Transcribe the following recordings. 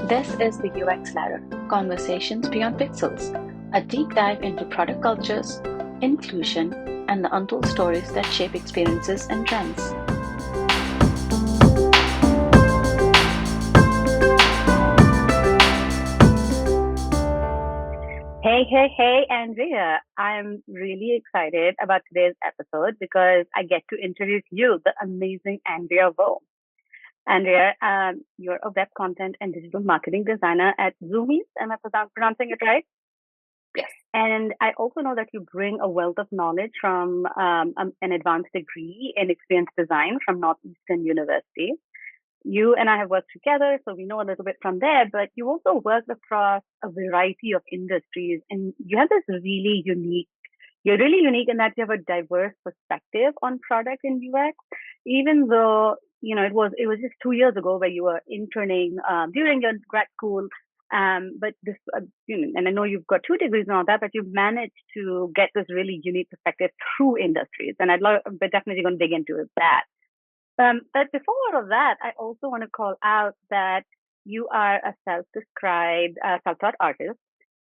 This is the UX Ladder Conversations Beyond Pixels, a deep dive into product cultures, inclusion, and the untold stories that shape experiences and trends. Hey, Andrea. I'm really excited about today's episode because I get to introduce you, the amazing Andrea Vo. Andrea, you're a web content and digital marketing designer at Zumiez. Am I pronouncing it right? Yes. And I also know that you bring a wealth of knowledge from an advanced degree in experience design from Northeastern University. You and I have worked together, so we know a little bit from there, but you also worked across a variety of industries and you have this you're really unique in that you have a diverse perspective on product in UX, even though, it was just 2 years ago where you were interning during your grad school. But this, and I know you've got two degrees and all that, but you've managed to get this really unique perspective through industries. And we're definitely going to dig into that. But before all of that, I also want to call out that you are a self-described self-taught artist,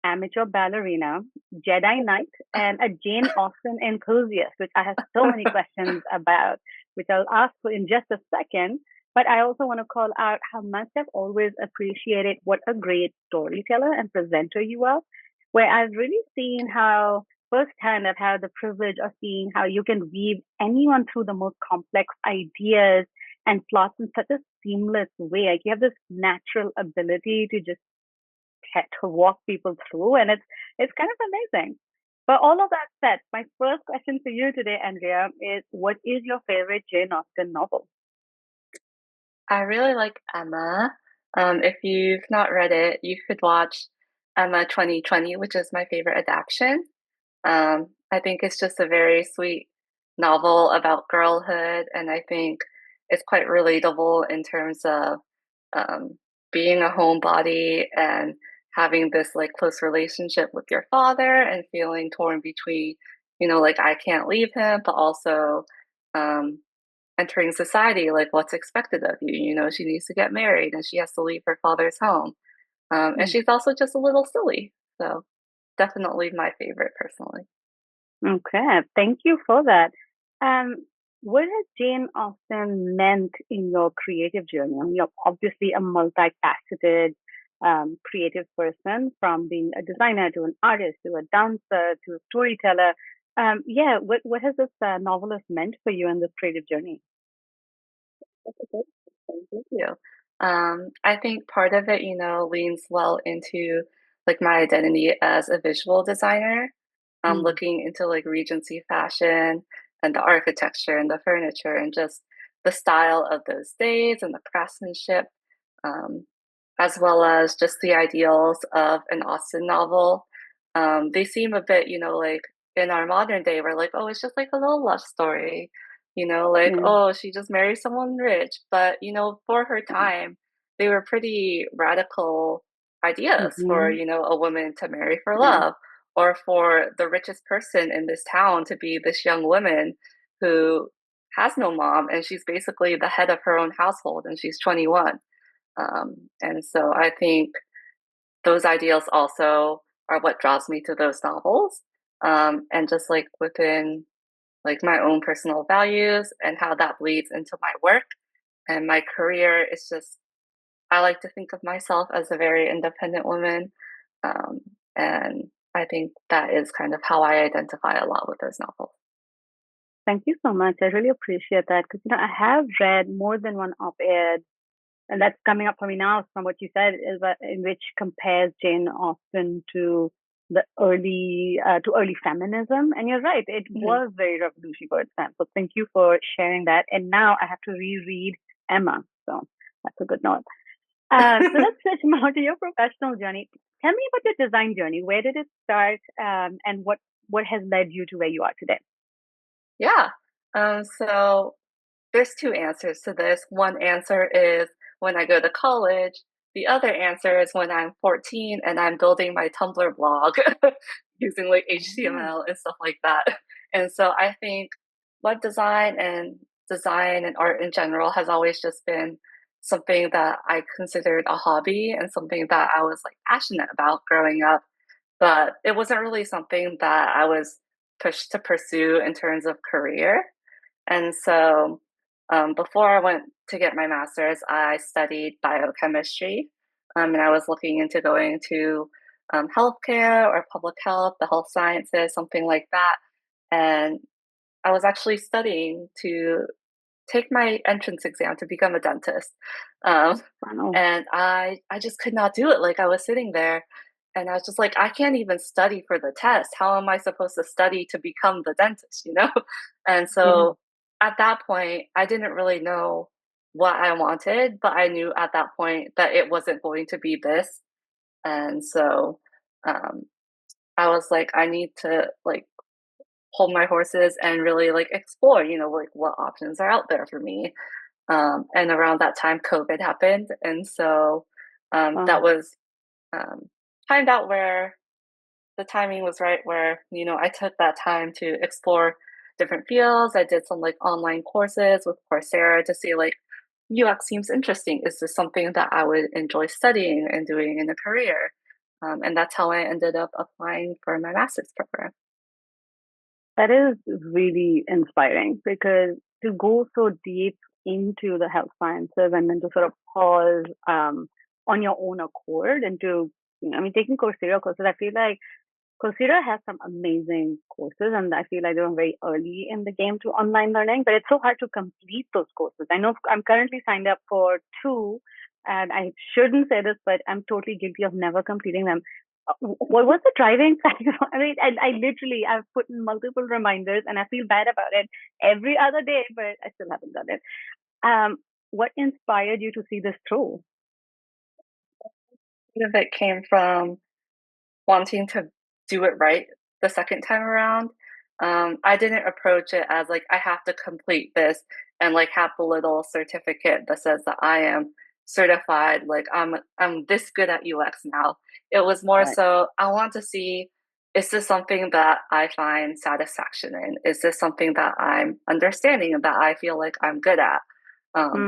amateur ballerina, Jedi Knight, and a Jane Austen enthusiast, which I have so many questions about, which I'll ask for in just a second. But I also want to call out how much I've always appreciated what a great storyteller and presenter you are, where I've really seen how firsthand I've had the privilege of seeing how you can weave anyone through the most complex ideas and plots in such a seamless way. Like you have this natural ability to just to walk people through, and it's kind of amazing. But all of that said, my first question for you today, Andrea, is what is your favorite Jane Austen novel? I really like Emma. If you've not read it, you could watch Emma 2020, which is my favorite adaptation. I think it's just a very sweet novel about girlhood, and I think it's quite relatable in terms of um, being a homebody and having this like close relationship with your father and feeling torn between, like I can't leave him, but also um, entering society, like what's expected of you. She needs to get married and she has to leave her father's home. And Mm. she's also just a little silly. So definitely my favorite personally. Okay, thank you for that. Um, what has Jane Austen meant in your creative journey? I mean, you're obviously a multifaceted creative person, from being a designer to an artist to a dancer to a storyteller. Yeah, what has this novelist meant for you in this creative journey? That's a good question. Thank you. I think part of it, leans well into like my identity as a visual designer. Mm, Looking into like Regency fashion and the architecture and the furniture and just the style of those days and the craftsmanship, um, as well as just the ideals of an Austen novel. They seem a bit, like in our modern day, we're like, oh, it's just like a little love story, like, yeah, oh, she just married someone rich. But, for her time, they were pretty radical ideas for, mm-hmm, a woman to marry for yeah, love or for the richest person in this town to be this young woman who has no mom and she's basically the head of her own household and she's 21. And so I think those ideals also are what draws me to those novels. And just like within like my own personal values and how that bleeds into my work and my career, it's just I like to think of myself as a very independent woman. Um, and I think that is kind of how I identify a lot with those novels. thank you so much. I really appreciate that because I have read more than one op-ed, and that's coming up for me now from what you said, is that in which compares Jane Austen to the early feminism. And you're right, it Mhm. was very revolutionary for its time. So thank you for sharing that. And now I have to reread Emma, so that's a good note. So let's switch now to your professional journey. Tell me about your design journey. Where did it start, and what has led you to where you are today? Yeah. So there's two answers to this. One answer is when I go to college. The other answer is when I'm 14 and I'm building my Tumblr blog using like Oh, HTML and stuff like that. And so I think web design and art in general has always just been something that I considered a hobby and something that I was like passionate about growing up, but it wasn't really something that I was pushed to pursue in terms of career. And so, before I went to get my master's, I studied biochemistry, and I was looking into going to healthcare or public health, the health sciences, something like that. And I was actually studying to take my entrance exam to become a dentist. Um, Wow. and I just could not do it. Like I was sitting there and I was just like, I can't even study for the test. How am I supposed to study to become the dentist, you know? And Yeah. so at that point, I didn't really know what I wanted, but I knew at that point that it wasn't going to be this. And so um, I was like, I need to like hold my horses and really like explore, like what options are out there for me. And around that time, COVID happened, and so that Wow. was um, timed out where the timing was right. Where I took that time to explore different fields. I did some like online courses with Coursera to see like UX seems interesting. Is this something that I would enjoy studying and doing in a career? And that's how I ended up applying for my master's program. That is really inspiring because to go so deep into the health sciences and then to sort of pause on your own accord and to, I mean, taking Coursera courses, I feel like Coursera has some amazing courses, and I feel like they were very early in the game to online learning, but it's so hard to complete those courses. I know I'm currently signed up for two, and I shouldn't say this, but I'm totally guilty of never completing them. What was the driving factor? I mean, I literally, I've put in multiple reminders and I feel bad about it every other day, but I still haven't done it. Um, what inspired you to see this through? Part of it came from wanting to do it right the second time around. I didn't approach it as like I have to complete this and like have the little certificate that says that I am certified, like I'm this good at UX now. It was more Right. so I want to see, is this something that I find satisfaction in? Is this something that I'm understanding and that I feel like I'm good at?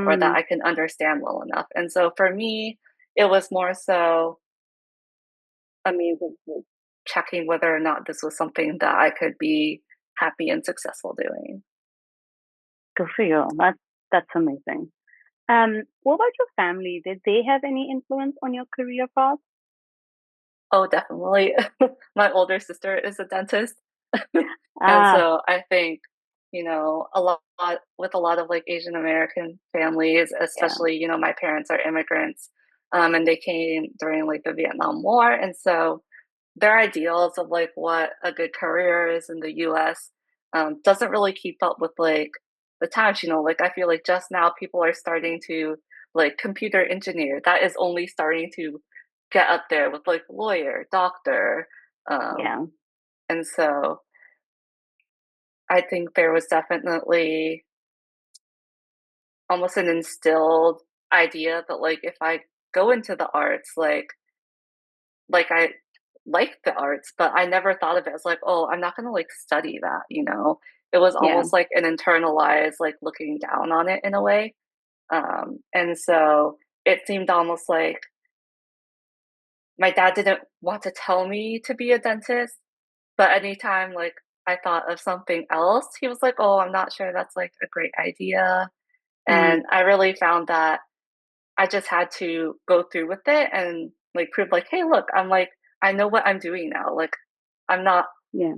Or that Mm, I can understand well enough. And so for me, it was more so amazing to checking whether or not this was something that I could be happy and successful doing. good for you. That's amazing. What about your family? Did they have any influence on your career path? Oh, definitely. My older sister is a dentist. And Ah, so I think, a lot with a lot of like Asian American families, yeah, especially, my parents are immigrants, and they came during like the Vietnam War. And so their ideals of like what a good career is in the US doesn't really keep up with like the times, like I feel like just now people are starting to like computer engineer. That is only starting to get up there with like lawyer, doctor. Um, yeah, and so I think there was definitely almost an instilled idea that like if I go into the arts, like I like the arts, but I never thought of it as like, oh, I'm not gonna like study that. It was yeah, almost like an internalized like looking down on it in a way. And so it seemed almost like my dad didn't want to tell me to be a dentist, but anytime like I thought of something else, he was like, "Oh, I'm not sure that's like a great idea." mm, And I really found that I just had to go through with it and like prove like, "Hey, look, I'm like I know what I'm doing now. Like I'm not yeah,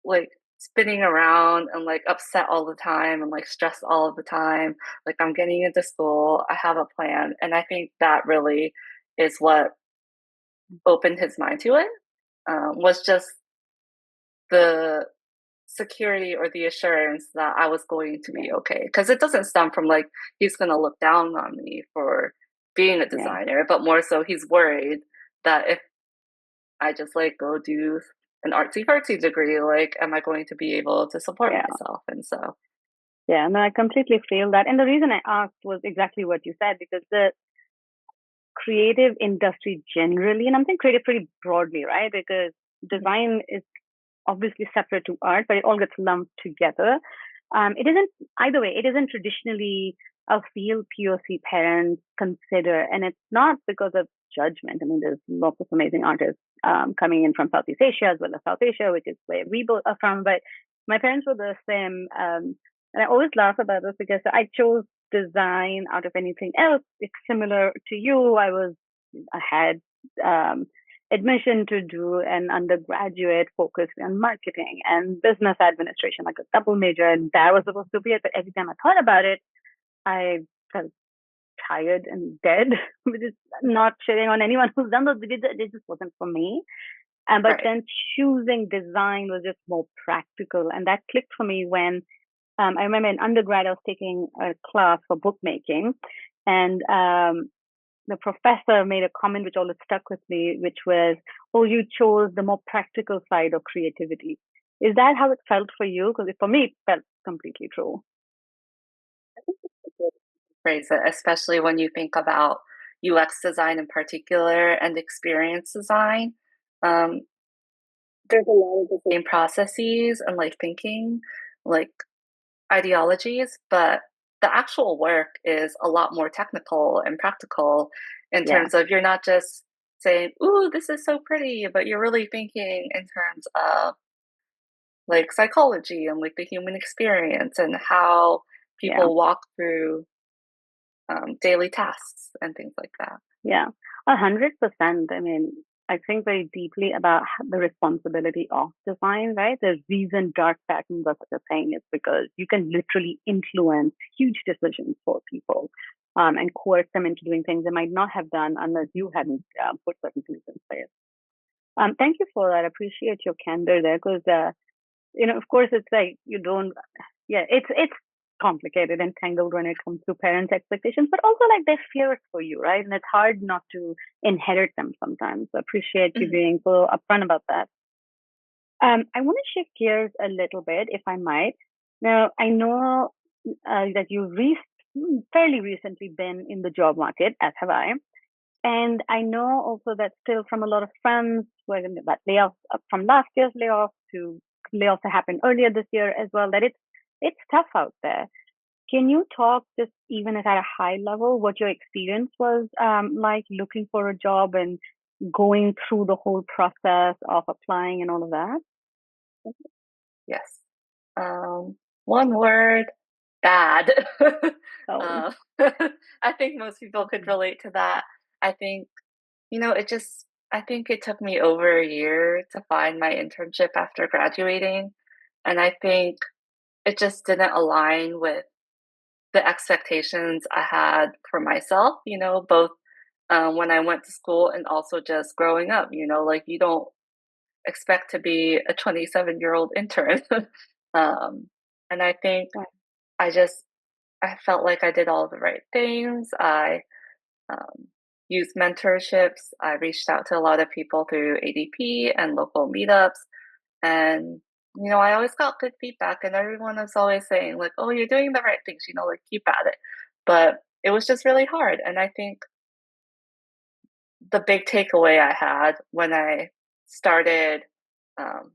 like spinning around and like upset all the time and like stressed all of the time. Like I'm getting into school, I have a plan." And I think that really is what opened his mind to it. Was just the security or the assurance that I was going to yeah, be okay. Because it doesn't stem from like he's going to look down on me for being a yeah, designer, but more so he's worried that if I just like go do an artsy fartsy degree, like, am I going to be able to support yeah, myself? And so, yeah. No, I completely feel that. And the reason I asked was exactly what you said, because the creative industry generally, and I'm saying creative pretty broadly, right? Because mhm, design is obviously separate to art, but it all gets lumped together. It isn't, either way, it isn't traditionally I'll feel POC parents consider, and it's not because of judgment. I mean, there's lots of amazing artists coming in from Southeast Asia as well as South Asia, which is where we both are from. But my parents were the same, and I always laugh about this because I chose design out of anything else. It's similar to you. I had um, admission to do an undergraduate focused on marketing and business administration, like a double major, and that was supposed to be it. But every time I thought about it, I felt tired and dead, which is not shitting on anyone who's done those. It just wasn't for me. And but Right. then choosing design was just more practical, and that clicked for me when I remember in undergrad I was taking a class for bookmaking, and the professor made a comment which always stuck with me, which was, "Oh, you chose the more practical side of creativity." Is that how it felt for you? Because for me, it felt completely true. Phrase it, especially when you think about UX design in particular and experience design. Um, there's a lot of the same processes and like thinking, like ideologies, but the actual work is a lot more technical and practical in Yeah, terms of you're not just saying, "Ooh, this is so pretty," but you're really thinking in terms of like psychology and like the human experience and how yeah. people walk through daily tasks and things like that. Yeah, 100%. I mean, I think very deeply about the responsibility of design, right? The reason dark patterns are such a thing is because you can literally influence huge decisions for people and coerce them into doing things they might not have done unless you hadn't put certain things in place. Thank you for that. I appreciate your candor there because of course, it's like you don't. Yeah, it's complicated and tangled when it comes to parents' expectations, but also like their fears for you, right? And it's hard not to inherit them sometimes. So I appreciate you Mhm. being so upfront about that. I want to shift gears a little bit, if I might. Now, I know that you've fairly recently been in the job market, as have I. And I know also that still from a lot of friends were in that layoffs from last year's layoff to layoffs that happened earlier this year as well, that it's tough out there. Can you talk just even at a high level what your experience was like looking for a job and going through the whole process of applying and all of that? Yes. One word, bad. Oh, uh, I think most people could relate to that. I think, I think it took me over a year to find my internship after graduating. And I think it just didn't align with the expectations I had for myself, both when I went to school and also just growing up, like you don't expect to be a 27-year-old intern. um, and I think right. I just I felt like I did all the right things. I um, used mentorships. I reached out to a lot of people through ADP and local meetups, and I always got good feedback, and everyone was always saying like, "Oh, you're doing the right things. Like keep at it." But it was just really hard, and I think the big takeaway I had when I started um,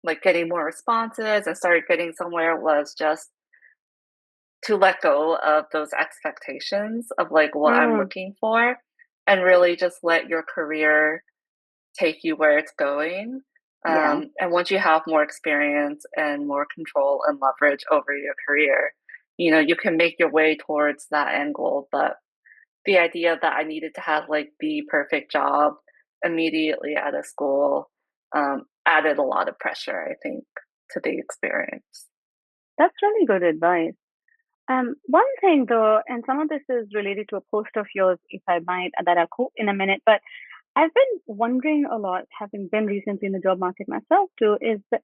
like getting more responses and started getting somewhere was just to let go of those expectations of like what I'm Mm, looking for and really just let your career take you where it's going. yeah, And once you have more experience and more control and leverage over your career, you can make your way towards that end goal. But the idea that I needed to have like the perfect job immediately out of school added a lot of pressure, I think, to the experience. that's really good advice. One thing though, and some of this is related to a post of yours, if I might, that I'll quote in a minute, but I've been wondering a lot, having been recently in the job market myself too, is that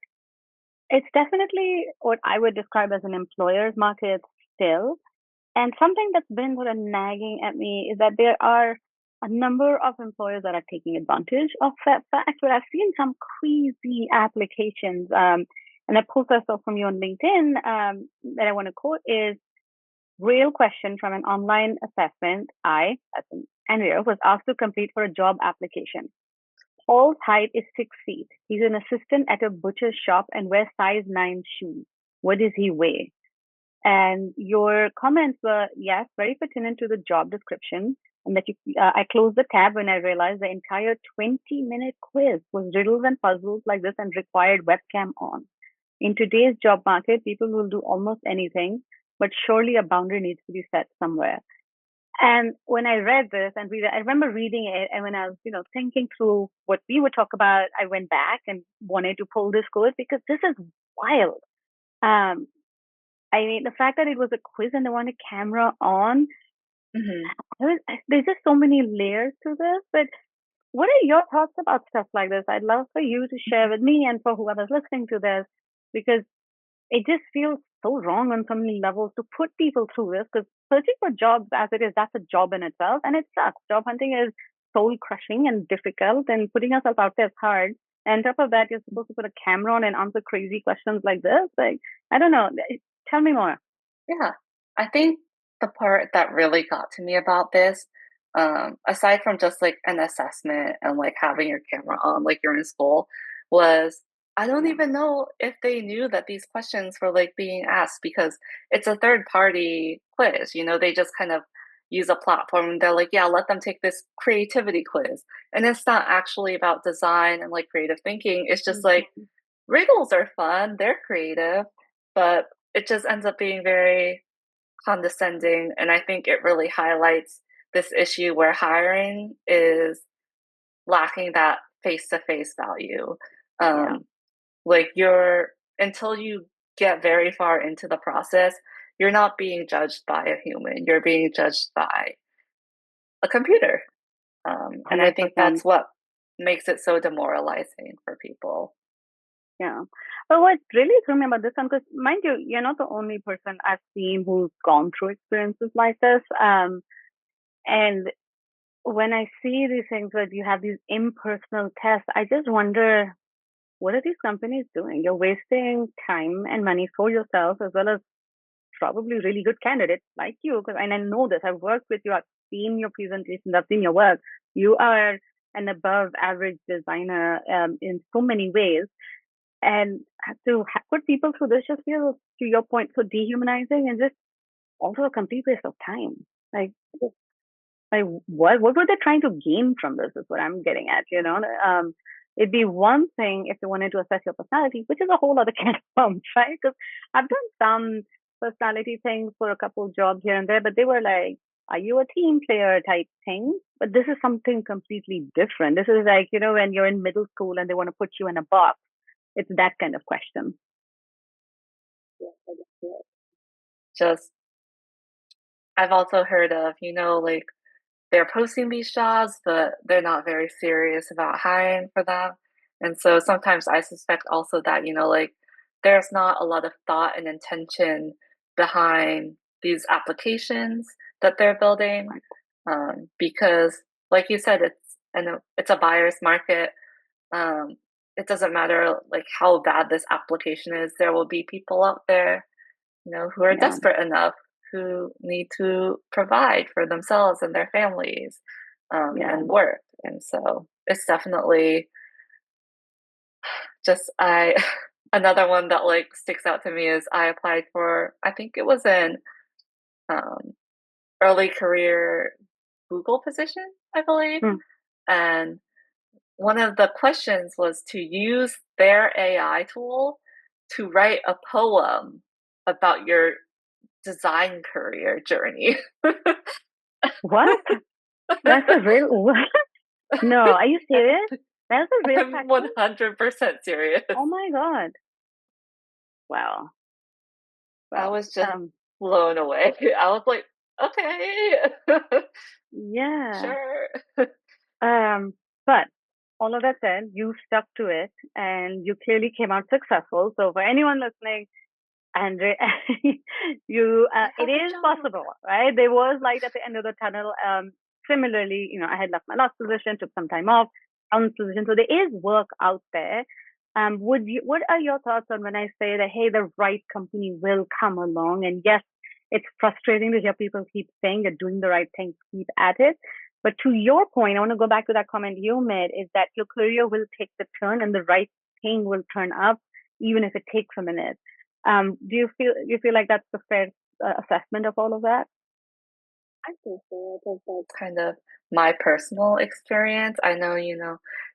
it's definitely what I would describe as an employer's market still. And something that's been sort of nagging at me is that there are a number of employers that are taking advantage of that fact. But I've seen some crazy applications. And a post I saw from you on LinkedIn that I want to quote is real question from an online assessment. As in Andrea, was asked to complete for a job application. Paul's height is 6 feet. He's an assistant at a butcher's shop and wears size 9 shoes. What does he weigh? And your comments were, yes, very pertinent to the job description. And that I closed the tab when I realized the entire 20-minute quiz was riddles and puzzles like this and required webcam on. In today's job market, people will do almost anything, but surely a boundary needs to be set somewhere. And when I read this and I remember reading it, and when I was, thinking through what we would talk about, I went back and wanted to pull this quote because this is wild. Um, I mean, the fact that it was a quiz and they want a camera on, Hmm. there's just so many layers to this. But what are your thoughts about stuff like this? I'd love for you to share with me and for whoever's listening to this, because it just feels so wrong on so many levels to put people through this. Because searching for jobs as it is, that's a job in itself, and it sucks. Job hunting is soul crushing and difficult, and putting yourself out there is hard. And on top of that, you're supposed to put a camera on and answer crazy questions like this. Like, I don't know. Tell me more. Yeah. I think the part that really got to me about this, aside from just like an assessment and like having your camera on, like you're in school, was I don't Yeah. even know if they knew that these questions were like being asked because it's a third party quiz. They just kind of use a platform and they're like, yeah, let them take this creativity quiz. And it's not actually about design and like creative thinking. It's just like Mhm. riddles are fun, they're creative, but it just ends up being very condescending. And I think it really highlights this issue where hiring is lacking that face to face value. Yeah. Um, like you're, until you get very far into the process, you're not being judged by a human, you're being judged by a computer. And I think 100%. that's what makes it so demoralizing for people. Yeah. But what really threw me about this one, because mind you, you're not the only person I've seen who's gone through experiences like this. And when I see these things where you have these impersonal tests, I just wonder, what are these companies doing? You're wasting time and money for yourself as well as probably really good candidates like you. Because and I know this. I've worked with you. I've seen your presentations. I've seen your work. You are an above average designer in so many ways. And to put people through this just feels, to your point, so dehumanizing and just also a complete waste of time. Like, like what were they trying to gain from this? Is what I'm getting at. It'd be one thing if they wanted to assess your personality, which is a whole other can of worms, right? Because I've done some personality things for a couple of jobs here and there, but they were like, "Are you a team player?" type thing. But this is something completely different. This is like, when you're in middle school and they want to put you in a box. It's that kind of question. Just, I've also heard of, like they're posting these jobs, but they're not very serious about hiring for them. And so sometimes I suspect also that, like there's not a lot of thought and intention behind these applications that they're building. Because like you said, it's a buyer's market. Um, it doesn't matter like how bad this application is, there will be people out there who are Yeah, desperate enough, who need to provide for themselves and their families, yeah, and work. And so it's definitely just I another one that like sticks out to me is I applied for, I think it was an um, early career Google position, I believe, mm. and one of the questions was to use their AI tool to write a poem about your design career journey. What? That's a real what? No, are you serious? That's a real I'm question? 100% serious. Oh my God. Wow. I Well, was just blown away. I was like, okay, yeah. sure. Um, but all of that said, you stuck to it and you clearly came out successful. So for anyone listening, Andre, I it have a is job. possible, right? There was light at the end of the tunnel. Similarly, I had left my last position, took some time off, found this position. So there is work out there. What are your thoughts on when I say that, hey, the right company will come along? And yes, it's frustrating to hear people keep saying you're doing the right thing, keep at it. But to your point, I want to go back to that comment you made, is that your career will take the turn and the right thing will turn up, even if it takes a minute. Do you feel like that's the fair assessment of all of that? I think so. I think that's kind of my personal experience. I know,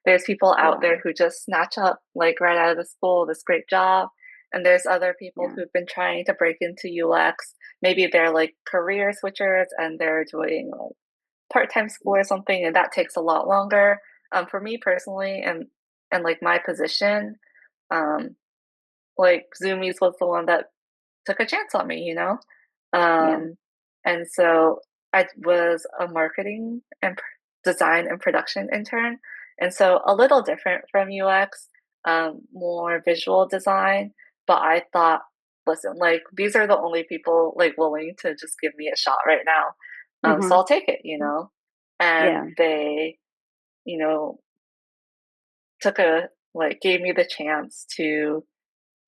there's people out Yeah, there who just snatch up, like right out of the school, this great job. And there's other people yeah, who've been trying to break into UX. Maybe they're like career switchers and they're doing like part-time school or something, and that takes a lot longer. For me personally, and like my position, um, like Zumiez was the one that took a chance on me. yeah. Um, and so I was a marketing and design and production intern. And so a little different from UX, more visual design. But I thought, listen, like these are the only people like willing to just give me a shot right now. So Mm-hmm. I'll take it. And Yeah, they, you know, gave me the chance to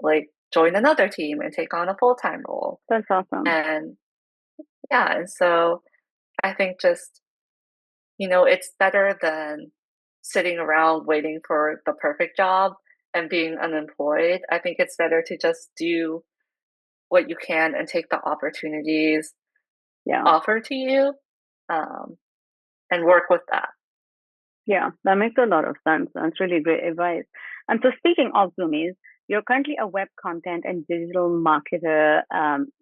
like join another team and take on a full-time role. that's awesome. And yeah, and so I think just, it's better than sitting around waiting for the perfect job and being unemployed. I think it's better to just do what you can and take the opportunities Yeah. offered to you, um, and work with that. Yeah, that makes a lot of sense. That's really great advice. And so, speaking of Zoomies, you're currently a web content and digital marketer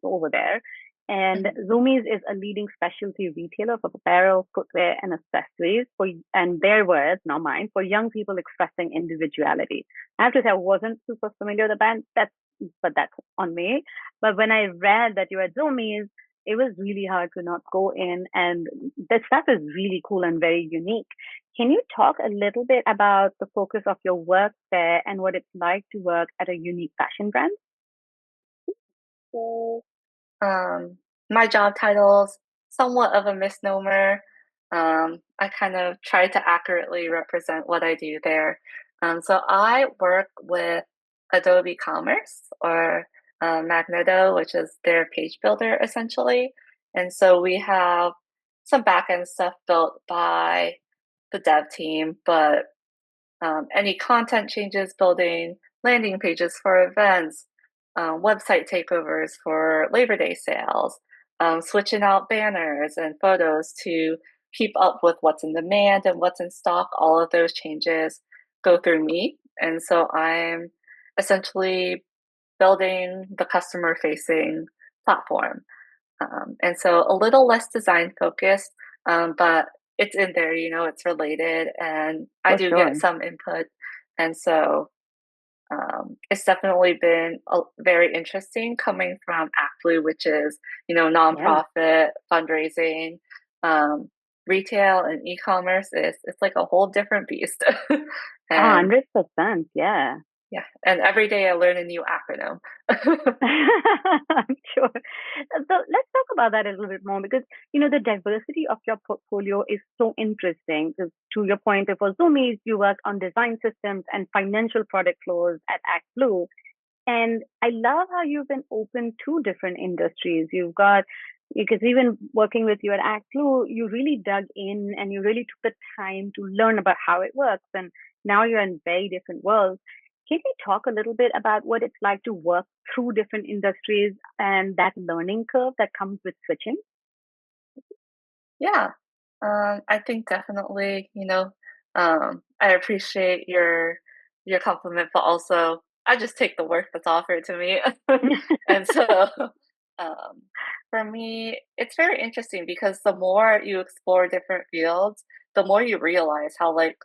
over there. And Mhm. Zoomies is a leading specialty retailer for apparel, footwear, and accessories and their words, not mine, for young people expressing individuality. I have to say, I wasn't super familiar with the band. That's on me. But when I read that you were at Zoomies, it was really hard to not go in. And that stuff is really cool and very unique. Can you talk a little bit about the focus of your work there and what it's like to work at a unique fashion brand? So, um, my job title's somewhat of a misnomer. I kind of try to accurately represent what I do there. So I work with Adobe Commerce or Magneto, which is their page builder essentially. And so we have some backend stuff built by the dev team, but any content changes, building landing pages for events, website takeovers for Labor Day sales, switching out banners and photos to keep up with what's in demand and what's in stock. All of those changes go through me. And so I'm essentially building the customer facing platform. And so a little less design focused, but it's in there, it's related, and I For do get sure. some input. And so it's definitely been very interesting coming from ActBlue, which is, Yeah. nonprofit fundraising. Um, Retail and e-commerce is it's like a whole different beast. And 100%. Yeah. yeah, and every day I learn a new acronym. I'm sure. So let's talk about that a little bit more because, the diversity of your portfolio is so interesting. Because to your point, before Zoomies, you work on design systems and financial product flows at ActBlue. And I love how you've been open to different industries. You've got, because even working with you at Act Blue, you really dug in and you really took the time to learn about how it works. And now you're in very different worlds. Can you talk a little bit about what it's like to work through different industries and that learning curve that comes with switching? Yeah. I think definitely, I appreciate your compliment, but also I just take the work that's offered to me. And so um for me, it's very interesting because the more you explore different fields, the more you realize how like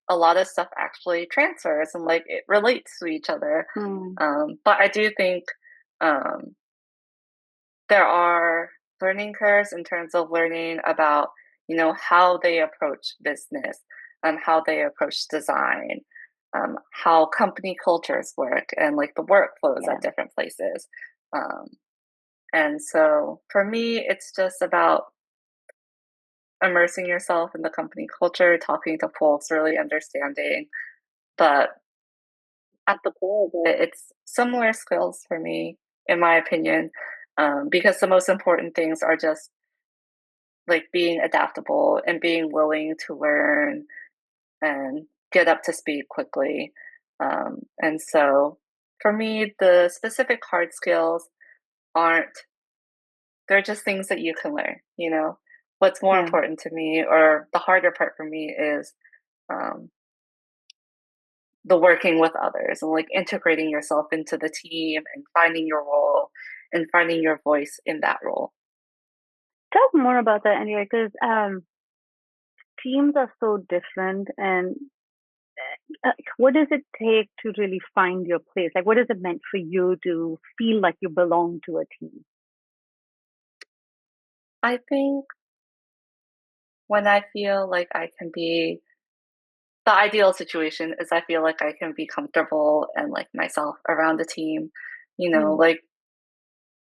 a lot of stuff actually transfers and like it relates to each other. Hmm. But I do think um there are learning curves in terms of learning about, how they approach business and how they approach design, how company cultures work and like the workflows Yeah. at different places. Um, and so for me, it's just about immersing yourself in the company culture, talking to folks, really understanding. But at the core of it, it's similar skills for me, in my opinion, because the most important things are just like being adaptable and being willing to learn and get up to speed quickly. And so for me, the specific hard skills aren't they're just things that you can learn, you know? What's more Yeah. important to me, or the harder part for me, is um, the working with others and like integrating yourself into the team and finding your role and finding your voice in that role. Talk more about that, Andrea, because teams are so different. And what does it take to really find your place? Like, what is it meant for you to feel like you belong to a team? I think when I feel like I can be the ideal situation is I feel like I can be comfortable and like myself around the team. Mm, Like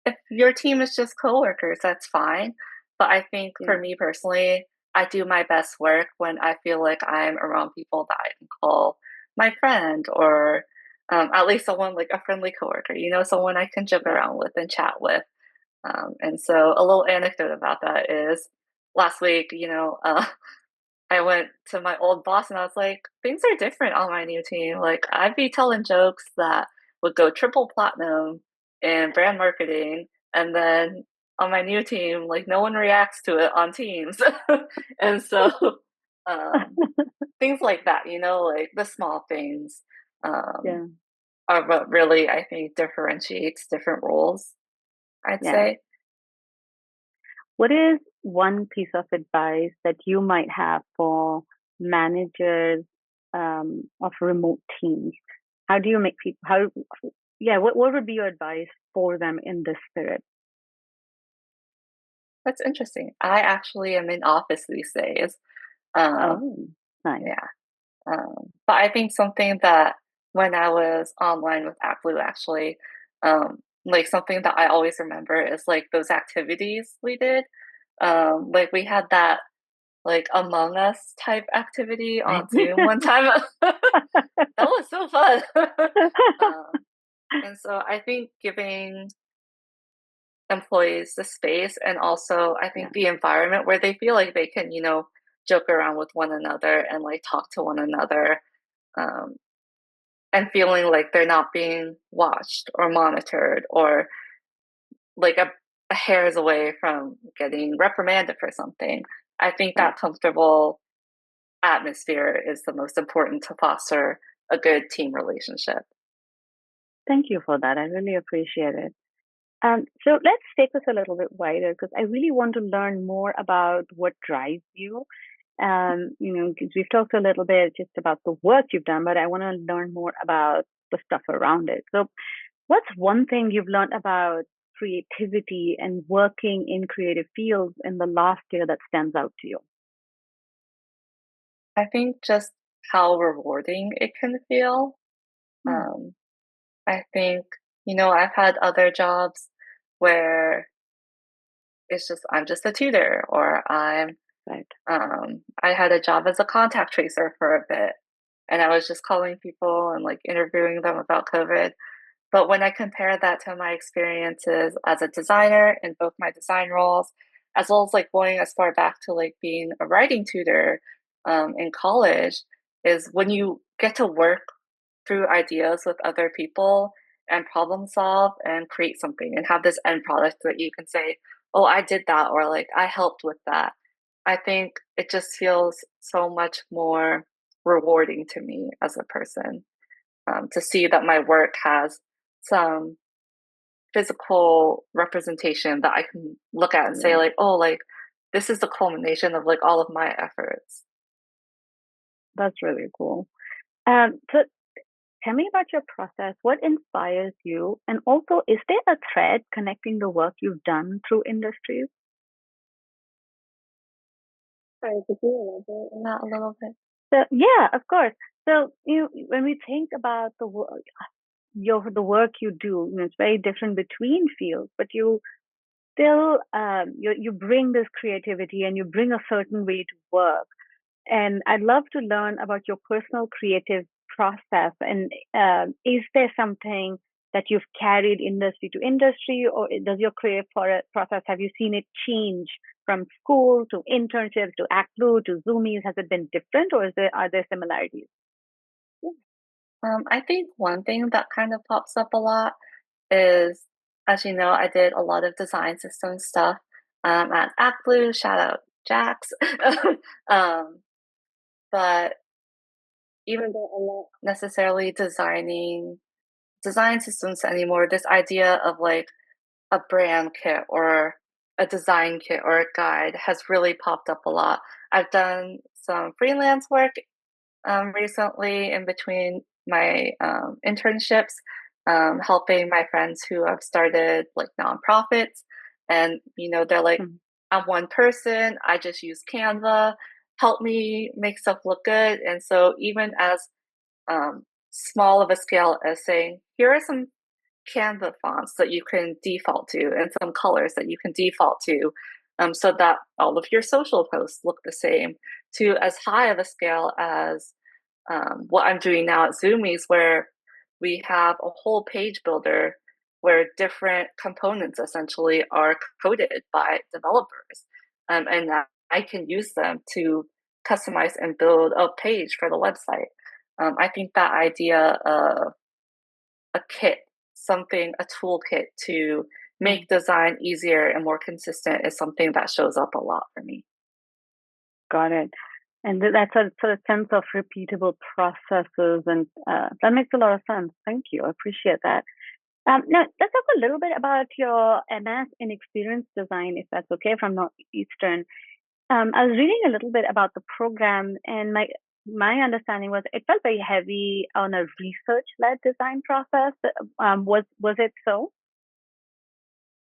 if your team is just coworkers, that's fine. But I think yeah. for me personally, I do my best work when I feel like I'm around people that I can call my friend, or at least someone like a friendly coworker, someone I can joke Right. around with and chat with. And so a little anecdote about that is last week, I went to my old boss and I was like, things are different on my new team. Like, I'd be telling jokes that would go triple platinum in brand marketing. And then on my new team, like, no one reacts to it on Teams. And so, um, things like that, like the small things, um, Yeah. are what really, I think, differentiates different roles, I'd Yeah. say. What is one piece of advice that you might have for managers of remote teams? How do you make people, yeah, what would be your advice for them in this spirit? That's interesting. I actually am in office these days. Um, Oh, nice. yeah. But I think something that when I was online with AppBlue, actually, like something that I always remember is like those activities we did. Like we had that like Among Us type activity on Zoom one time. That was so fun. And so I think giving employees the space, and also I Yeah, think the environment where they feel like they can, joke around with one another and like talk to one another. Um, and feeling like they're not being watched or monitored, or like a hairs away from getting reprimanded for something. I think right. that comfortable atmosphere is the most important to foster a good team relationship. Thank you for that. I really appreciate it. So let's take this a little bit wider because I really want to learn more about what drives you. 'Cause we've talked a little bit just about the work you've done, but I want to learn more about the stuff around it. So, what's one thing you've learned about creativity and working in creative fields in the last year that stands out to you? I think just how rewarding it can feel. Hmm, Um, I think, I've had other jobs where it's just I'm just a tutor, or right. I had a job as a contact tracer for a bit, and I was just calling people and like interviewing them about COVID. But when I compare that to my experiences as a designer in both my design roles, as well as like going as far back to like being a writing tutor in college, is when you get to work through ideas with other people and problem solve and create something and have this end product that you can say, oh, I did that, or like I helped with that. I think it just feels so much more rewarding to me as a person, to see that my work has some physical representation that I can look at and say, Yeah, like, oh, like this is the culmination of like all of my efforts. that's really cool. So tell me about your process. What inspires you? And also, is there a thread connecting the work you've done through industries? Sorry, could you elaborate on that a little bit? So, yeah, of course. So, when we think about the work you do, it's very different between fields, but you still you bring this creativity and you bring a certain way to work. And I'd love to learn about your personal creative process. And is there something that you've carried industry to industry, or does your creative process, have you seen it change from school to internships to ActBlue to Zumiez? Has it been different, or are there similarities? I think one thing that kind of pops up a lot is as you know, I did a lot of design system stuff at ActBlue. Shout out Jax. um, but even though I'm not necessarily designing design systems anymore, this idea of like a brand kit or a design kit or a guide has really popped up a lot. I've done some freelance work recently in between my internships, helping my friends who have started like nonprofits. And, they're like, Mm. I'm one person, I just use Canva, help me make stuff look good. And so, even as small of a scale as saying, here are some Canva fonts that you can default to and some colors that you can default to so that all of your social posts look the same, to as high of a scale as what I'm doing now at Zumiez, where we have a whole page builder where different components essentially are coded by developers. And that I can use them to customize and build a page for the website. I think that idea of a kit, something, a toolkit to Mm. make design easier and more consistent is something that shows up a lot for me. Got it. And that's a sort of sense of repeatable processes, and that makes a lot of sense. Thank you. I appreciate that. Now, let's talk a little bit about your MS in experience design, if that's okay, from Northeastern. I was reading a little bit about the program, and my understanding was it felt very heavy on a research-led design process. Was it so?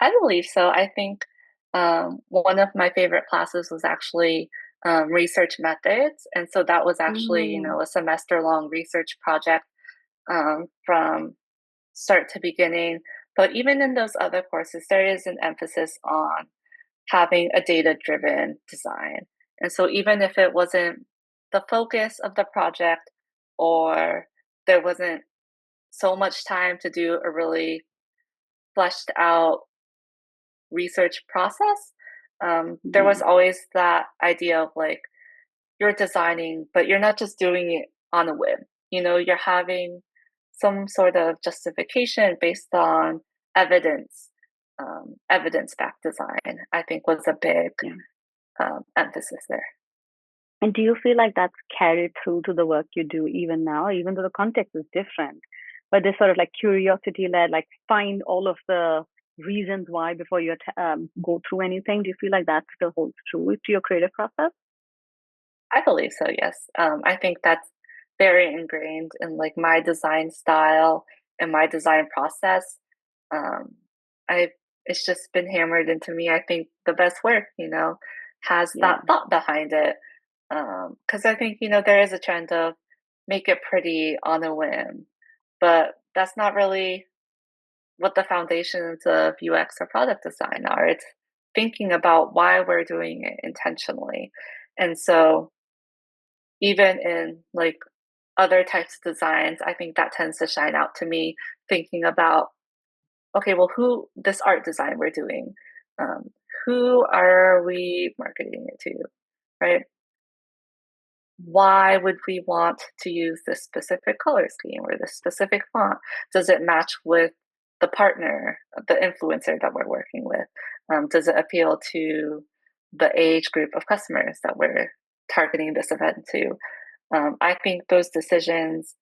I believe so. I think one of my favorite classes was actually research methods. And so that was actually, Mm, a semester long research project from start to beginning. But even in those other courses, there is an emphasis on having a data driven design. And so even if it wasn't the focus of the project, or there wasn't so much time to do a really fleshed out research process, there yeah, was always that idea of like you're designing, but you're not just doing it on a whim. You're having some sort of justification based on evidence. Evidence-backed design, I think, was a big yeah. emphasis there. And do you feel like that's carried through to the work you do even now, even though the context is different? But this sort of like curiosity led, like find all of the reasons why before you go through anything. Do you feel like that still holds true to your creative process? I believe so, yes. I think that's very ingrained in like my design style and my design process. Um, I It's just been hammered into me. I think the best work, has that Yeah, thought behind it. Because I think there is a trend of make it pretty on a whim, but that's not really what the foundations of UX or product design are. It's thinking about why we're doing it intentionally, and so even in like other types of designs, I think that tends to shine out to me, thinking about, okay, well, who this art design we're doing, um, who are we marketing it to, right? Why would we want to use this specific color scheme or this specific font? Does it match with the partner, the influencer that we're working with? Does it appeal to the age group of customers that we're targeting this event to? I think those decisions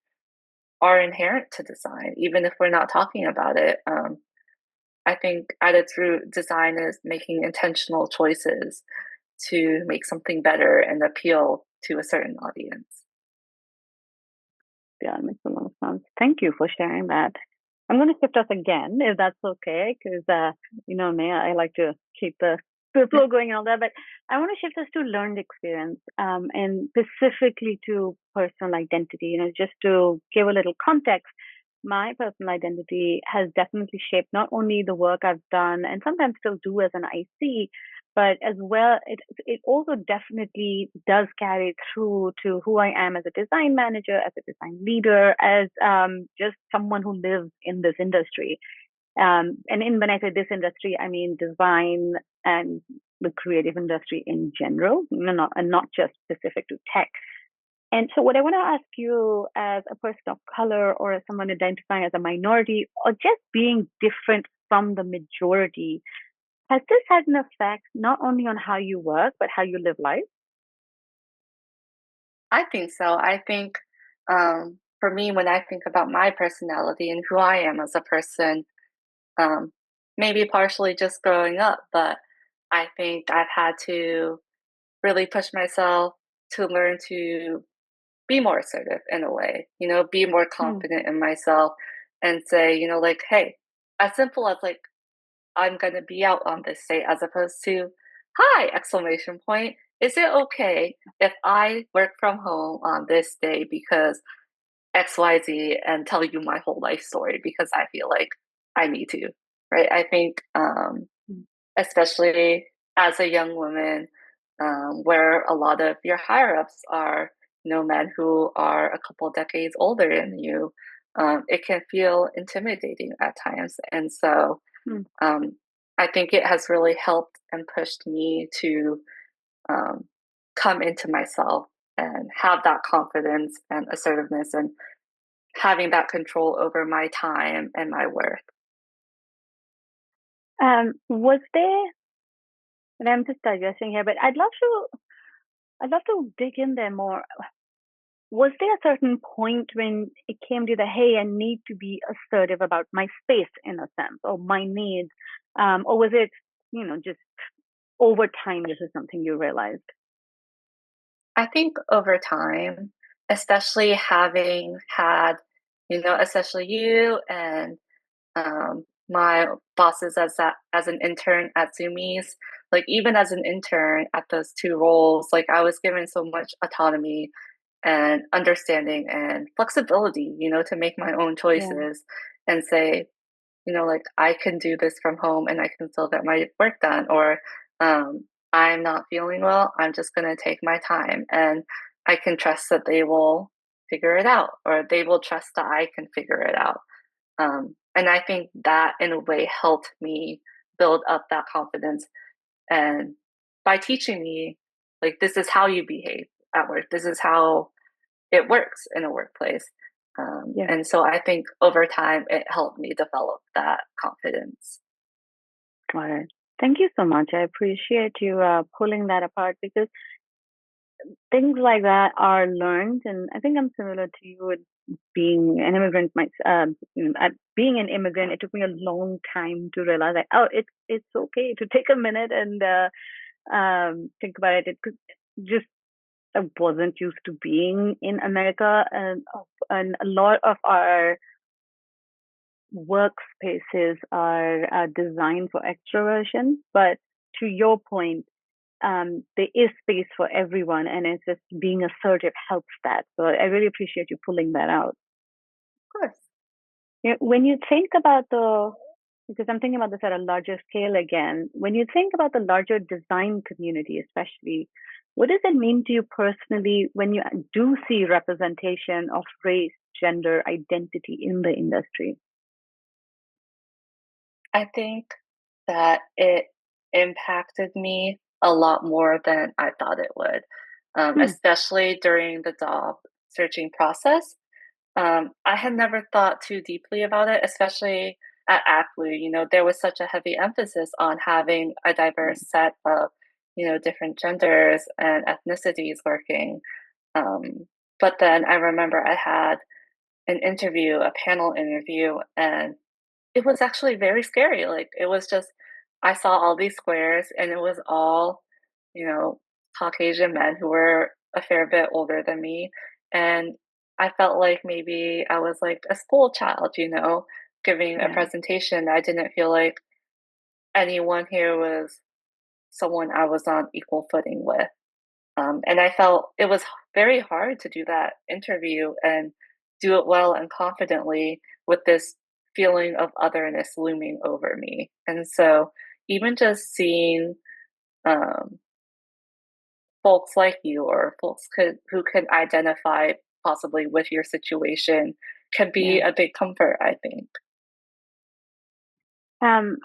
are inherent to design, even if we're not talking about it. I think at its root, design is making intentional choices to make something better and appeal to a certain audience. yeah, it makes a lot of sense. Thank you for sharing that. I'm going to shift us again, if that's okay, because you know me, I like to keep the Yeah. flow going and all that. But I want to shift us to learned experience, and specifically to personal identity. Just to give a little context, my personal identity has definitely shaped not only the work I've done and sometimes still do as an IC, but as well, it also definitely does carry through to who I am as a design manager, as a design leader, as just someone who lives in this industry. When I say this industry, I mean design and the creative industry in general, and not just specific to tech. And so, what I want to ask you, as a person of color or as someone identifying as a minority, or just being different from the majority. Has this had an effect not only on how you work, but how you live life? I think so. I think for me, when I think about my personality and who I am as a person, um, maybe partially just growing up, but I think I've had to really push myself to learn to be more assertive in a way, be more Hmm. confident in myself and say, like, hey, as simple as like, I'm going to be out on this day as opposed to, hi, exclamation point. Is it okay if I work from home on this day because XYZ and tell you my whole life story because I feel like I need to, right? I think, Hmm. especially as a young woman, where a lot of your higher ups are, men who are a couple decades older than you, it can feel intimidating at times. And so Hmm. um, I think it has really helped and pushed me to um, come into myself and have that confidence and assertiveness and having that control over my time and my worth. Was there, and I'm just digesting here, but I'd love to dig in there more. Was there a certain point when it came to the, hey, I need to be assertive about my space in a sense, or my needs, or was it, just over time, this is something you realized? I think over time, especially having had, especially you and my bosses as an intern at Zumiez, like even as an intern at those two roles, like I was given so much autonomy and understanding and flexibility, to make my own Yeah. choices and say, like I can do this from home and I can still get my work done, or um, I'm not feeling well, I'm just going to take my time and I can trust that they will figure it out, or they will trust that I can figure it out. And I think that in a way helped me build up that confidence. And by teaching me, like, this is how you behave at work, this is how it works in a workplace. Yeah. And so I think over time it helped me develop that confidence. Got it. Thank you so much. I appreciate you pulling that apart because things like that are learned, and I think I'm similar to you with being an immigrant. Being an immigrant, it took me a long time to realize that, oh, it's okay to take a minute and think about it. It could just I wasn't used to being in America, and a lot of our workspaces are designed for extroversion. But to your point, there is space for everyone, and it's just being assertive helps that. So I really appreciate you pulling that out. Of course. When you think about because I'm thinking about this at a larger scale again, when you think about the larger design community, especially, what does it mean to you personally when you do see representation of race, gender, identity in the industry? I think that it impacted me a lot more than I thought it would, Hmm. especially during the job searching process. I had never thought too deeply about it, especially at ACLU. There was such a heavy emphasis on having a diverse set of, different genders and ethnicities working. Um, but then I remember I had an interview, a panel interview, and it was actually very scary. Like, it was just, I saw all these squares, and it was all, you know, Caucasian men who were a fair bit older than me. And I felt like maybe I was like a school child, giving a Yeah. presentation. I didn't feel like anyone here was someone I was on equal footing with. And I felt it was very hard to do that interview and do it well and confidently with this feeling of otherness looming over me. And so, even just seeing um, folks like you or who could identify possibly with your situation can be Yeah. a big comfort, I think. Um,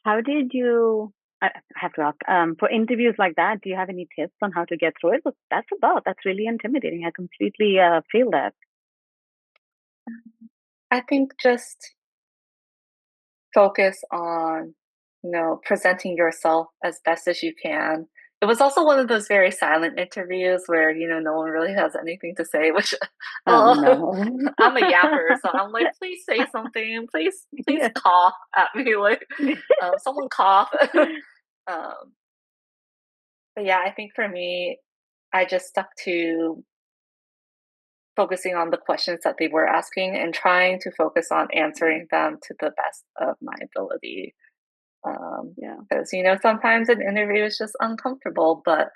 how did you? I have to ask. For interviews like that, do you have any tips on how to get through it? Look, that's really intimidating. I completely feel that. I think just focus on, presenting yourself as best as you can. It was also one of those very silent interviews where, no one really has anything to say, which, Oh well, no. I'm a yapper, so I'm like, please say something, please Yeah. cough at me, like, someone cough. um, but yeah, I think for me, I just stuck to focusing on the questions that they were asking and trying to focus on answering them to the best of my ability. Yeah. Because sometimes an interview is just uncomfortable, but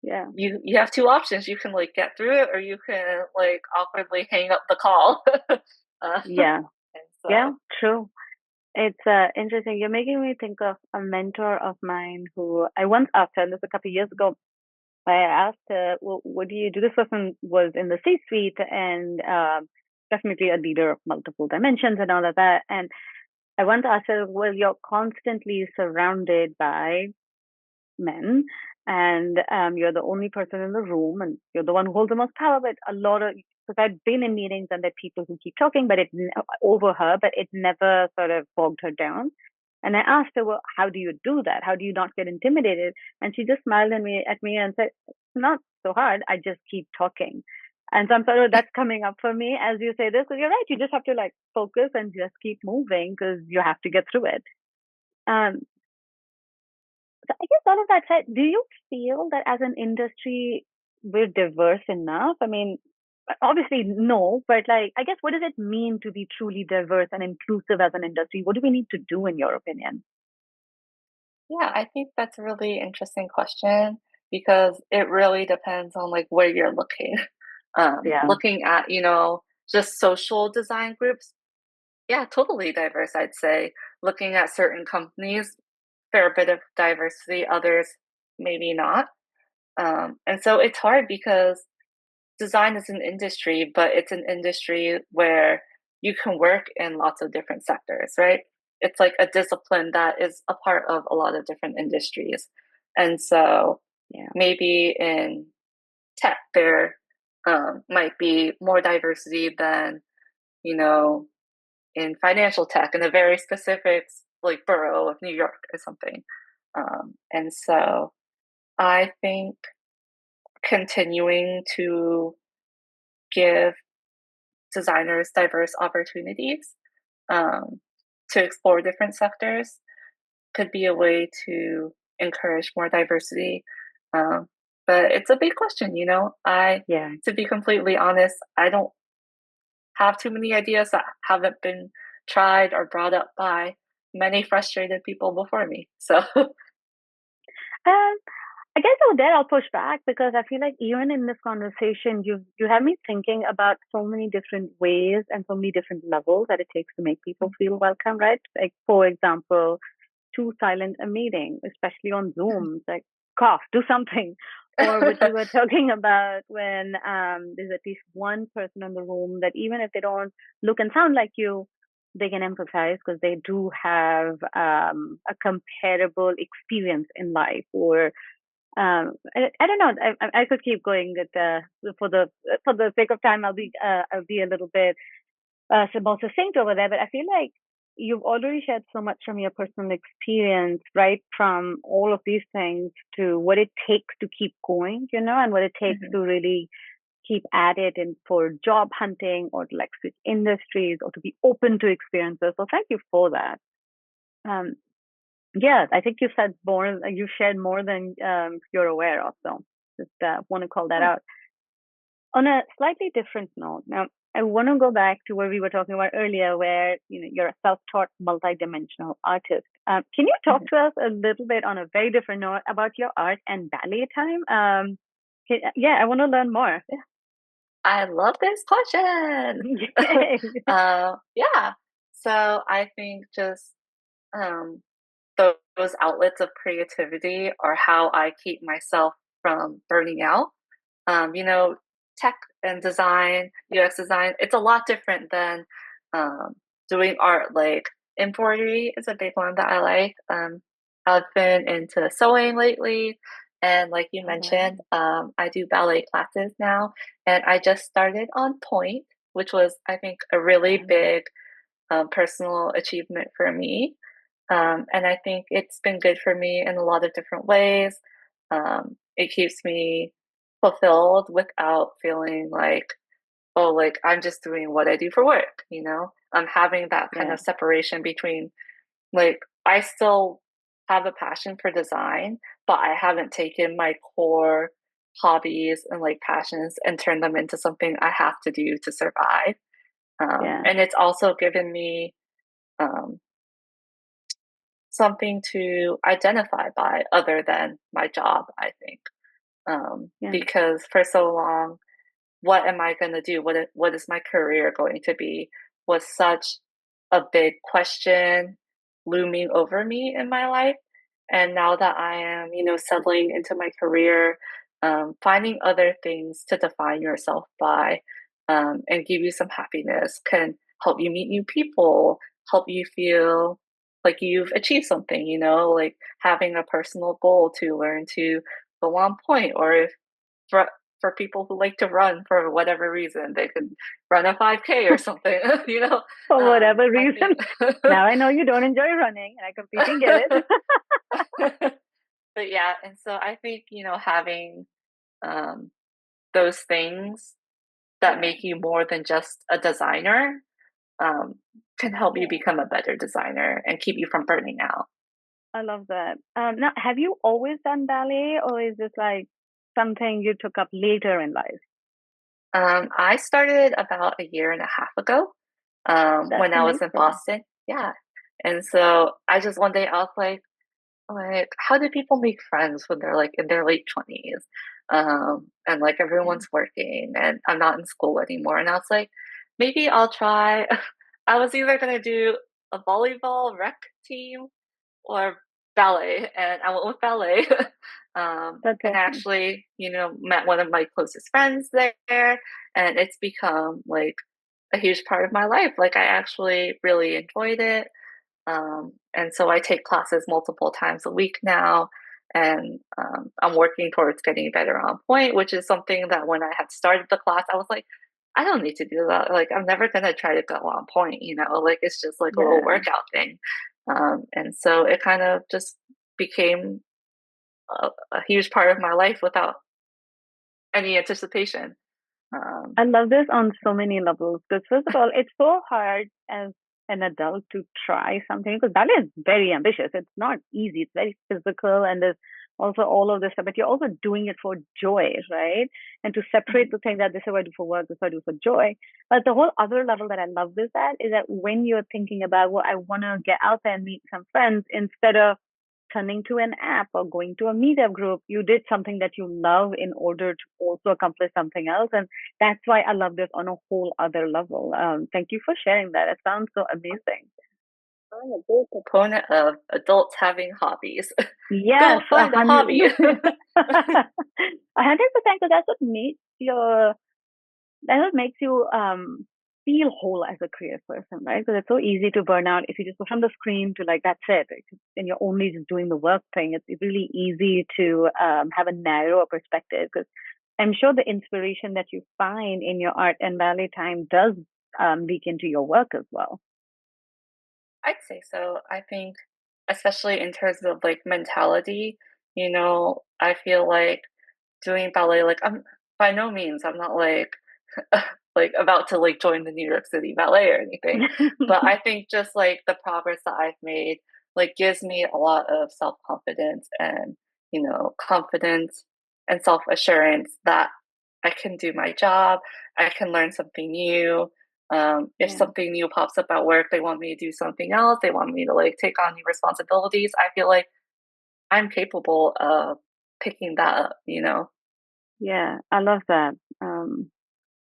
Yeah. you have two options. You can like get through it, or you can like awkwardly hang up the call. Yeah. And Yeah. so, True. It's interesting. You're making me think of a mentor of mine who I once asked her, and this a couple of years ago. I asked her, well, what do you do? This person was in the C-suite and definitely a leader of multiple dimensions and all of that. And I once asked her, well, you're constantly surrounded by men and you're the only person in the room and you're the one who holds the most power, but a lot of because I'd been in meetings and there are people who keep talking but over her, but it never sort of bogged her down. And I asked her, well, how do you do that? How do you not get intimidated? And she just smiled at me and said, it's not so hard, I just keep talking. And so I'm sort of that's coming up for me as you say this, because you're right, you just have to like focus and just keep moving because you have to get through it. um so I guess all of that said, do you feel that as an industry we're diverse enough? I mean, obviously no, but like, I guess what does it mean to be truly diverse and inclusive as an industry? What do we need to do, in your opinion? yeah, I think that's a really interesting question because it really depends on like where you're looking. Yeah, Looking at, just social design groups, yeah, totally diverse, I'd say. Looking at certain companies, fair bit of diversity, others maybe not. And so it's hard because design is an industry, but it's an industry where you can work in lots of different sectors, right? It's like a discipline that is a part of a lot of different industries. And so yeah, maybe in tech, there might be more diversity than, you know, in financial tech in a very specific like borough of New York or something. And so I think continuing to give designers diverse opportunities um, to explore different sectors could be a way to encourage more diversity. Um, but it's a big question, yeah. to be completely honest, I don't have too many ideas that haven't been tried or brought up by many frustrated people before me. So, Um, I guess over there I'll push back because I feel like even in this conversation, you have me thinking about so many different ways and so many different levels that it takes to make people feel welcome, right? Like for example, too silent a meeting, especially on Zoom. It's like cough, do something. Or what you were talking about when there's at least one person in the room that even if they don't look and sound like you, they can empathize because they do have a comparable experience in life. Or I don't know. I could keep going with for the sake of time. I'll be a little bit more succinct over there, but I feel like you've already shared so much from your personal experience, right? From all of these things to what it takes to keep going, and what it takes mhm. to really keep at it and for job hunting or to like switch industries or to be open to experiences. So thank you for that. Um, yeah, I think you said more, you shared more than you're aware of. So just want to call that Oh, out. On a slightly different note, now I want to go back to what we were talking about earlier, where you're a self-taught, multidimensional artist. Can you talk mhm. to us a little bit on a very different note about your art and ballet time? Yeah, I want to learn more. Yeah, I love this question. Yay. Yeah. So I think just um, those outlets of creativity are how I keep myself from burning out. You know, tech and design, UX design, it's a lot different than um, doing art. Like embroidery is a big one that I like. I've been into sewing lately. And like you Oh, wow. mentioned, I do ballet classes now. And I just started on Point, which was, I think, a really Um, big personal achievement for me. And I think it's been good for me in a lot of different ways. It keeps me fulfilled without feeling like, oh, like I'm just doing what I do for work, you know? I'm having that kind Yeah, of separation between like I still have a passion for design, but I haven't taken my core hobbies and like passions and turned them into something I have to do to survive. yeah, And it's also given me um, something to identify by other than my job, I think. yeah, Because for so long, what am I going to do? What is my career going to be? Was such a big question looming over me in my life. And now that I am, settling into my career, finding other things to define yourself by and give you some happiness can help you meet new people, help you feel like you've achieved something, like having a personal goal to learn to go on point, or if for for people who like to run for whatever reason, they could run a 5K or something, for whatever I reason. think Now I know you don't enjoy running, and I completely get it. but yeah, and so I think, having um, those things that Yeah, make you more than just a designer um, can help you yeah, become a better designer and keep you from burning out. I love that. Now, have you always done ballet, or is this like something you took up later in life? I started about a year and a half ago That's when I was in amazing. Boston. Yeah. And so I just one day I was like, how do people make friends when they're like in their late 20s? And like Yeah. everyone's working and I'm not in school anymore. And I was like, maybe I'll try. I was either going to do a volleyball rec team or ballet, and I went with ballet. That's And awesome. actually, met one of my closest friends there, and it's become like a huge part of my life. Like, I actually really enjoyed it. And so I take classes multiple times a week now, and I'm working towards getting better on point, which is something that when I had started the class, I was like, I don't need to do that. Like, I'm never going to try to go on point, like it's just like a little Yeah. workout thing. And so it kind of just became a huge part of my life without any anticipation. Um, I love this on so many levels because, first of all, it's so hard as an adult to try something because ballet is very ambitious. It's not easy, it's very physical, and there's also all of this stuff, but you're also doing it for joy, right? And to separate the thing that this is what I do for work, this is what I do for joy. But the whole other level that I love this at is that when you're thinking about, well, I want to get out there and meet some friends, instead of turning to an app or going to a meetup group, you did something that you love in order to also accomplish something else. And that's why I love this on a whole other level. Thank you for sharing that. It sounds so amazing. I'm a big proponent of adults having hobbies. Go Yes, a find a hundred, hobby. 100%. Because that's what makes you feel whole as a creative person, right? Because it's so easy to burn out if you just go from the screen to like that's it, and you're only just doing the work thing. It's really easy to have a narrower perspective because I'm sure the inspiration that you find in your art and ballet time does leak into your work as well. I'd say so. I think, especially in terms of like mentality, I feel like doing ballet, like I'm by no means, I'm not like like about to like join the New York City Ballet or anything. But I think just like the progress that I've made like gives me a lot of self-confidence and, confidence and self-assurance that I can do my job, I can learn something new. If Yeah, something new pops up at work, they want me to do something else, they want me to like take on new responsibilities. I feel like I'm capable of picking that up. yeah, I love that.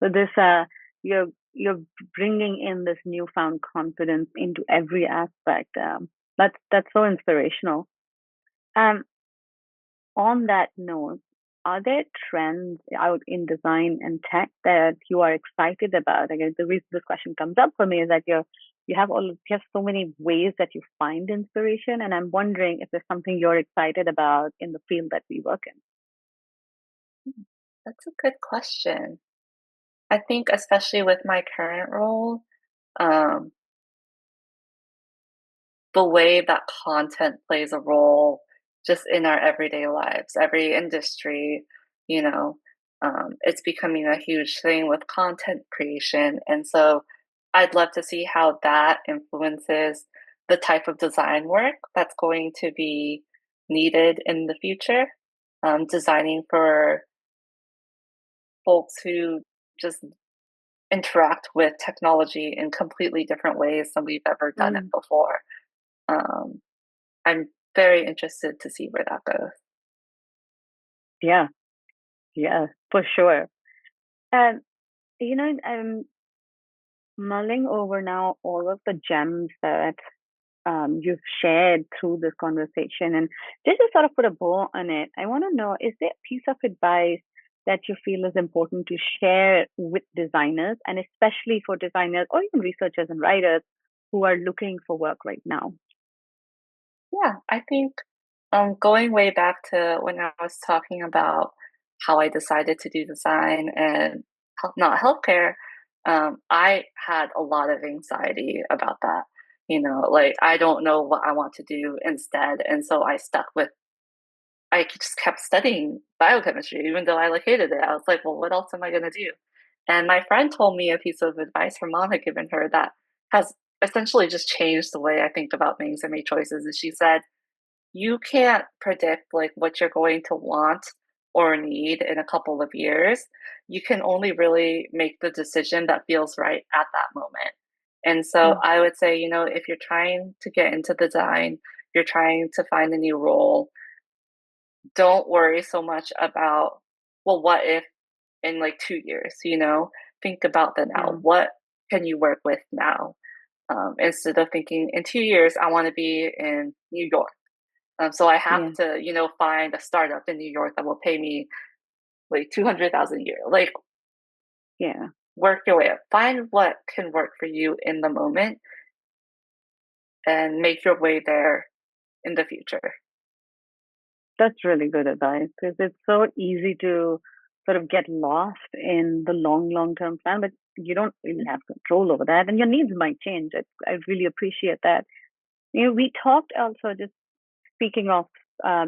So this, you're bringing in this newfound confidence into every aspect. That's so inspirational. Um, on that note, are there trends out in design and tech that you are excited about? I guess the reason this question comes up for me is that you have so many ways that you find inspiration, and I'm wondering if there's something you're excited about in the field that we work in. That's a good question. I think especially with my current role, um, the way that content plays a role just in our everyday lives, every industry, you know, it's becoming a huge thing with content creation. And so I'd love to see how that influences the type of design work that's going to be needed in the future. Designing for folks who just interact with technology in completely different ways than we've ever done it Mm, before. Um, I'm very interested to see where that goes. yeah, yeah, for sure. And I'm mulling over now all of the gems that you've shared through this conversation. And just to sort of put a bow on it, I want to know, is there a piece of advice that you feel is important to share with designers, and especially for designers or even researchers and writers who are looking for work right now? Yeah, I think going way back to when I was talking about how I decided to do design and not healthcare, I had a lot of anxiety about that. Like I don't know what I want to do instead, and so I just kept studying biochemistry, even though I like hated it. I was like, well, what else am I gonna do? And my friend told me a piece of advice her mom had given her that has essentially just changed the way I think about things and make choices. And she said, you can't predict like what you're going to want or need in a couple of years. You can only really make the decision that feels right at that moment. And so Mm, I would say, if you're trying to get into design, you're trying to find a new role, don't worry so much about, well, what if in like 2 years, think about the now. yeah, What can you work with now? Instead of thinking in 2 years, I want to be in New York. So I have yeah, to, find a startup in New York that will pay me like 200,000 a year. Like yeah. work your way up. Find what can work for you in the moment and make your way there in the future. That's really good advice because it's so easy to sort of get lost in the long term plan, but you don't really have control over that, and your needs might change. I really appreciate that. We talked also, just speaking of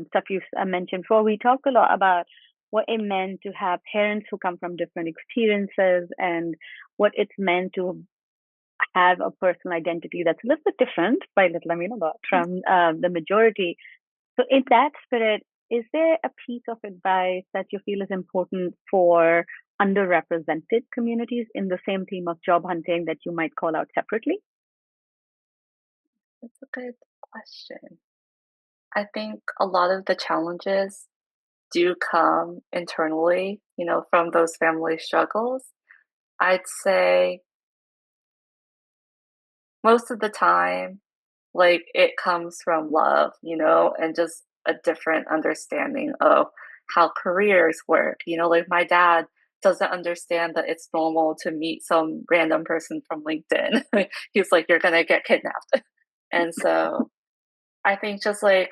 stuff you mentioned before, we talked a lot about what it meant to have parents who come from different experiences and what it's meant to have a personal identity that's a little bit different, by little I mean a lot, from the majority. So, in that spirit, is there a piece of advice that you feel is important for underrepresented communities in the same theme of job hunting that you might call out separately? That's a good question. I think a lot of the challenges do come internally, from those family struggles. I'd say most of the time, like, it comes from love, and just a different understanding of how careers work. Like, my dad doesn't understand that it's normal to meet some random person from LinkedIn. He's like, "You're gonna get kidnapped." And so, I think just, like,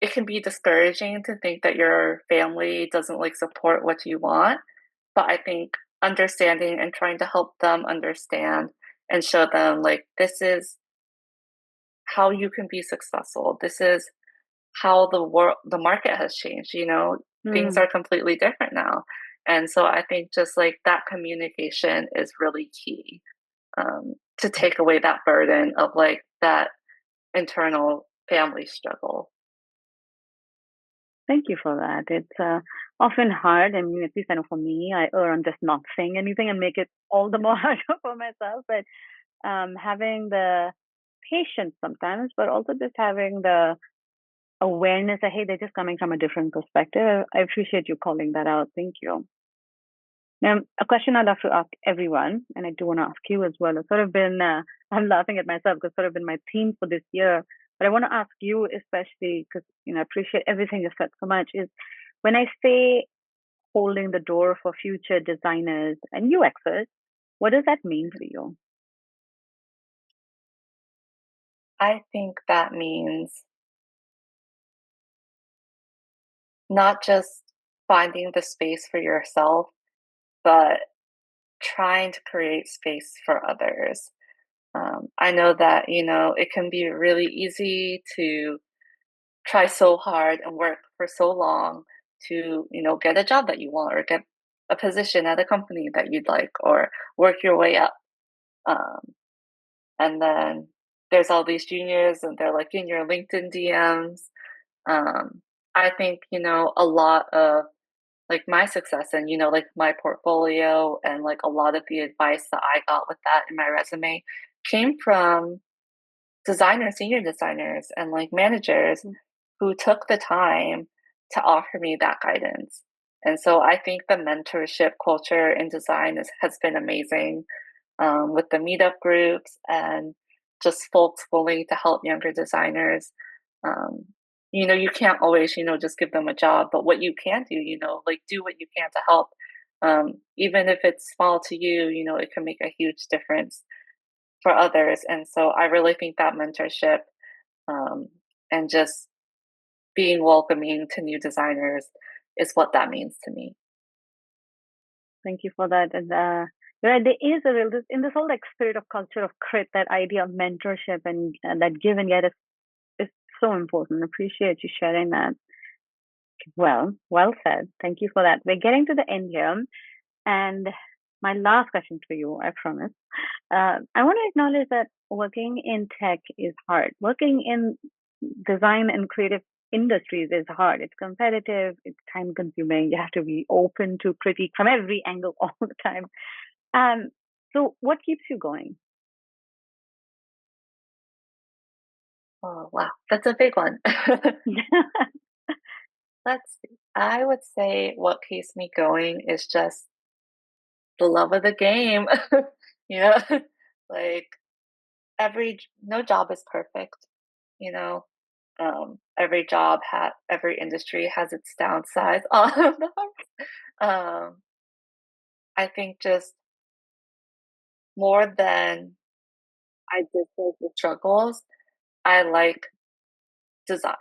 it can be discouraging to think that your family doesn't, like, support what you want, but I think understanding and trying to help them understand and show them, like, this is how you can be successful. This is how the market has changed, things Mm, are completely different now. And so I think just like that communication is really key, to take away that burden of like that internal family struggle. thank you for that. It's often hard. I mean, at least I know for me, I err on just not saying anything and make it all the more harder for myself. But having the patience sometimes, but also just having the awareness that, hey, they're just coming from a different perspective. I appreciate you calling that out. Thank you. Now, a question I love to ask everyone, and I do want to ask you as well. It's sort of been, I'm laughing at myself because it's sort of been my theme for this year. But I want to ask you, especially because, I appreciate everything you said so much, is when I say holding the door for future designers and UXers, what does that mean for you? I think that means not just finding the space for yourself, but trying to create space for others. I know that, it can be really easy to try so hard and work for so long to, get a job that you want or get a position at a company that you'd like or work your way up. Um, and then there's all these juniors and they're like in your LinkedIn DMs. I think, a lot of like my success and, like my portfolio and like a lot of the advice that I got with that in my resume came from designers, senior designers, and like managers who took the time to offer me that guidance. And so I think the mentorship culture in design has been amazing, with the meetup groups and just folks willing to help younger designers. Um, you can't always, just give them a job, but what you can do, like do what you can to help. Even if it's small to you, it can make a huge difference for others. And so I really think that mentorship, um, and just being welcoming to new designers is what that means to me. Thank you for that. And you're right, there is a real in this whole like spirit of culture of crit, that idea of mentorship and that give and get is so important. Appreciate you sharing that. Well said. Thank you for that. We're getting to the end here, and my last question for you, I promise. I want to acknowledge that working in tech is hard. Working in design and creative industries is hard. It's competitive. It's time consuming. You have to be open to critique from every angle all the time. So what keeps you going? Oh, wow, that's a big one. Let's see. I would say what keeps me going is just the love of the game. you know, like no job is perfect, you know. Every industry has its downsides. um, I think just more than I dislike the struggles, I like design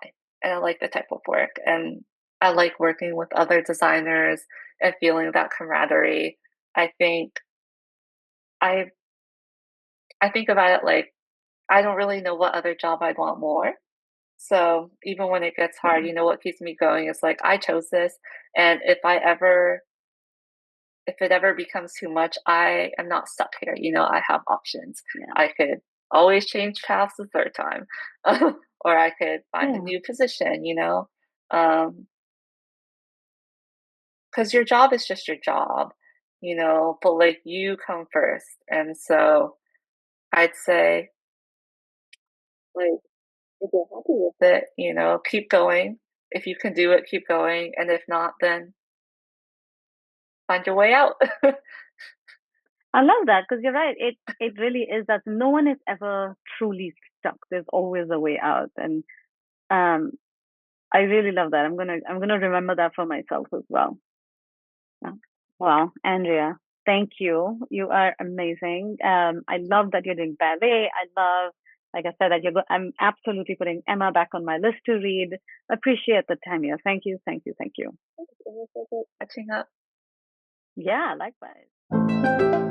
and I like the type of work and I like working with other designers and feeling that camaraderie. I think I I think about it like I don't really know what other job I'd want more. So even when it gets hard, Yeah, what keeps me going is like I chose this, and if it ever becomes too much, I am not stuck here. I have options. yeah, I could always change paths the third time, or I could find a yeah. new position. Um, because your job is just your job, but like you come first, and so I'd say like if you're happy with it, keep going. If you can do it, keep going, and if not, then find your way out. I love that because you're right. It really is that no one is ever truly stuck. There's always a way out, and um, I really love that. I'm gonna remember that for myself as well. Yeah. Well, Andrea, thank you. You are amazing. I love that you're doing ballet. I love, like I said, that I'm absolutely putting Emma back on my list to read. Appreciate the time here. Thank you, thank you, thank you. It was so good catching up. Yeah, likewise.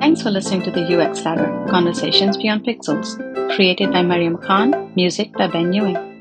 Thanks for listening to the UX Ladder, Conversations Beyond Pixels, created by Mariam Khan, music by Ben Ewing.